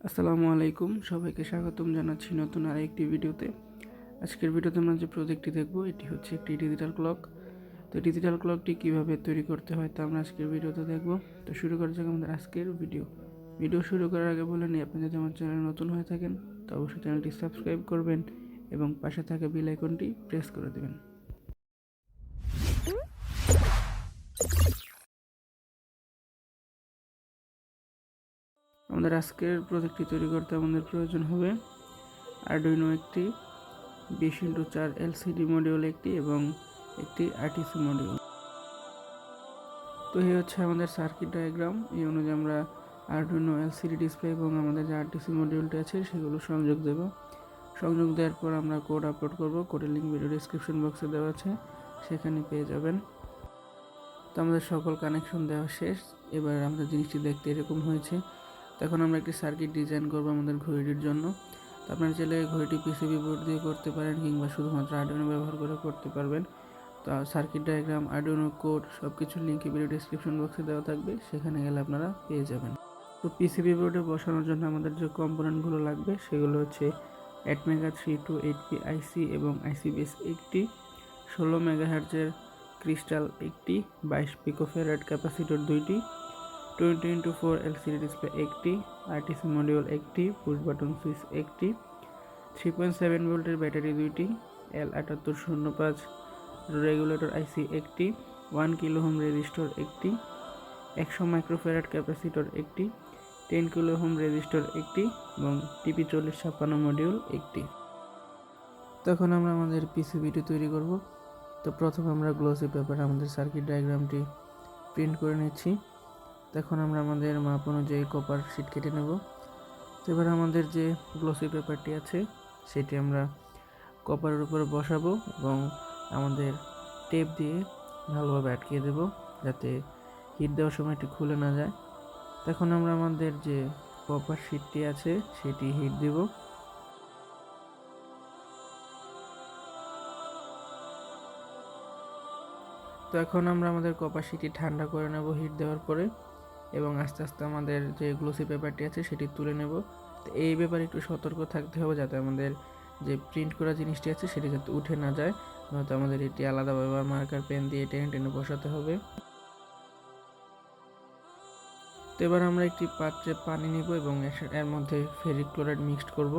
আসসালামু আলাইকুম, সবাইকে স্বাগতম জানাচ্ছি নতুন আরেকটি ভিডিওতে। আজকের ভিডিওতে আমরা যে প্রজেক্টটি দেখব এটি হচ্ছে একটি ডিজিটাল ক্লক। তো ডিজিটাল ক্লকটি কিভাবে তৈরি করতে হয় তা আমরা আজকের ভিডিওতে দেখব। তো শুরু করা যাক আমাদের আজকের ভিডিও শুরু করার আগে বলে নিই, আপনি যদি আমার চ্যানেল নতুন হয়ে থাকেন তো অবশ্যই চ্যানেলটি সাবস্ক্রাইব করবেন এবং পাশে থাকা বেল আইকনটি প্রেস করে দেবেন। আমাদের আজকের প্রজেক্টটি তৈরি করতে আমাদের প্রয়োজন হবে arduino একটি 20x4 এলসিডি মডিউল একটি এবং একটি আরটিসি মডিউল। তো এই হচ্ছে আমাদের সার্কিট ডায়াগ্রাম। এই অনুযায়ী আমরা arduino এলসিডি ডিসপ্লে এবং আমাদের যে আরটিসি মডিউলটি আছে সেগুলো সংযোগ দেব। সংযোগ দেওয়ার পর আমরা কোড আপলোড করব। কোডের লিঙ্ক ভিডিও ডেসক্রিপশন বক্সে দেওয়া আছে, সেখানে পেয়ে যাবেন। তো আমাদের সকল কানেকশন দেওয়া শেষ। এবার আমাদের জিনিসটি দেখতে এরকম হয়েছে। তখন আমরা একটি সার্কিট ডিজাইন করব আমাদের ঘড়িটির জন্য। তো আপনারা চাইলে ঘড়িটি পিসিবি বোর্ড দিয়ে করতে পারেন কিংবা শুধুমাত্র আরডুইনো ব্যবহার করে করতে পারবেন। তো সার্কিট ডায়াগ্রাম, আরডুইনো কোড সব কিছুর লিঙ্ক ভিডিও ডেসক্রিপশন বক্সে দেওয়া থাকবে, সেখানে গেলে আপনারা পেয়ে যাবেন। তো পিসিবি বোর্ডে বসানোর জন্য আমাদের যে কম্পোনেন্টগুলো লাগবে সেগুলো হচ্ছে 8 মেগা 328P আইসি এবং আইসি বেস একটি, 16 মেগাহার্জের ক্রিস্টাল একটি, 22 পিকোফ্যারাড ক্যাপাসিটর দুইটি, 20x4 এলসিডি ডিসপ্লে একটি, আরটিসি মডিউল একটি, পুশ বাটন সুইচ একটি, 3.7 ভোল্টের ব্যাটারি দুইটি, L7805 রেগুলেটর আইসি একটি, 1 কিলো ওহম রেজিস্টর একটি, 100 মাইক্রোফ্যারাড ক্যাপাসিটর একটি, 10 কিলো ওহম রেজিস্টর একটি এবং টিপি 4056 মডিউল একটি। তখন আমরা আমাদের পিসিবিটি তৈরি করব। তো প্রথমে আমরা গ্লসি পেপারে আমাদের সার্কিট ডায়াগ্রামটি প্রিন্ট করে নিচ্ছি। তখন আমরা আমাদের মাপ অনুযায়ী কপার শিট কেটে নেব। তো এবার আমাদের যে গ্লসি পেপারটি আছে সেটি আমরা কপারের উপরে বসাবো এবং আমাদের টেপ দিয়ে ভালোভাবে আটকিয়ে দেব যাতে হিট দেওয়ার সময় এটি খুলে না যায়। তখন আমরা আমাদের যে কপার শিটটি আছে সেটি হিট দেব। তো এখন আমরা আমাদের কপার শিটটি ঠান্ডা করে নেব হিট দেওয়ার পরে এবং আস্তে আস্তে আমাদের যে গ্লসি পেপারটি আছে সেটি তুলে নেব। তো এই ব্যাপারে একটু সতর্ক থাকতে হবে যাতে আমাদের যে প্রিন্ট করা জিনিসটি আছে সেটি যাতে উঠে না যায়, নয়তো আমাদের এটি আলাদাভাবে মার্কার পেন দিয়ে টেনে টেনে বসাতে হবে। তো এবার আমরা একটি পাত্রে পানি নিব এবং এর মধ্যে ফেরিক ক্লোরাইড মিক্সড করব।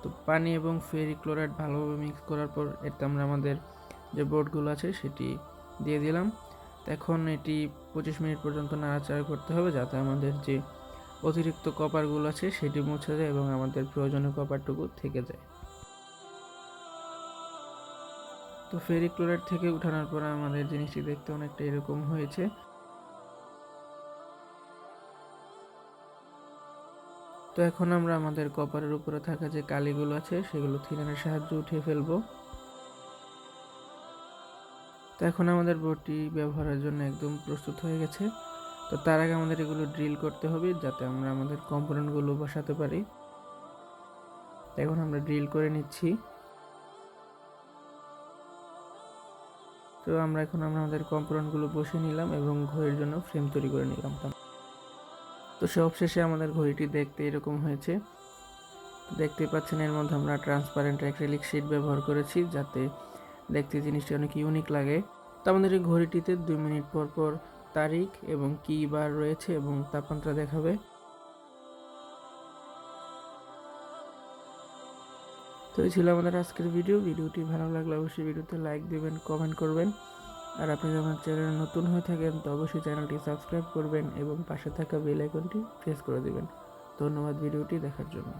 তো পানি এবং ফেরিক ক্লোরাইড ভালোভাবে মিক্স করার পর এতে আমরা আমাদের যে বোর্ডগুলো আছে সেটি দিয়ে দিলাম। এখন এটি 25 মিনিট পর্যন্ত নাড়াচাড়া করতে হবে যাতে আমাদের যে অতিরিক্ত কপারগুলো আছে সেটি মুছে যায় এবং আমাদের প্রয়োজনীয় কপারটুকু থেকে যায়। তো ফেরিক ক্লোরাইড থেকে উঠানোর পর আমাদের জিনিসটি দেখতে অনেকটা এরকম হয়েছে। তো এখন আমরা আমাদের কপারের উপরে থাকা যে কালিগুলো আছে সেগুলো থিনারের সাহায্যে উঠিয়ে ফেলবো। তো এখন আমাদের বোর্ডটি ব্যবহারের জন্য একদম প্রস্তুত হয়ে গেছে। তো তার আগে আমাদের এগুলো ড্রিল করতে হবে যাতে আমরা আমাদের কম্পোনেন্টগুলো বসাতে পারি। এখন আমরা ড্রিল করে নিচ্ছি। তো আমরা আমাদের কম্পোনেন্টগুলো বসিয়ে নিলাম এবং ঘড়ির জন্য ফ্রেম তৈরি করে নিলাম। তো সবশেষে আমাদের ঘড়িটি দেখতে এরকম হয়েছে। দেখতে পাচ্ছেন এর মধ্যে আমরা ট্রান্সপারেন্ট অ্যাক্রিলিক শীট ব্যবহার করেছি যাতে দেখতে জিনিসটি অনেক ইউনিক লাগে। তো আমাদের এই ঘড়িটিতে 2 মিনিট পর পর তারিখ এবং কি বার রয়েছে এবং তাপমাত্রা দেখাবে। তো এই ছিল আমাদের আজকের ভিডিওটি ভালো লাগলে অবশ্যই ভিডিওতে লাইক দিবেন, কমেন্ট করবেন। আর আপনি যদি আমার চ্যানেলে নতুন হয়ে থাকেন তো অবশ্যই চ্যানেলটি সাবস্ক্রাইব করবেন এবং পাশে থাকা বেল আইকনটি প্রেস করে দিবেন। ধন্যবাদ ভিডিওটি দেখার জন্য।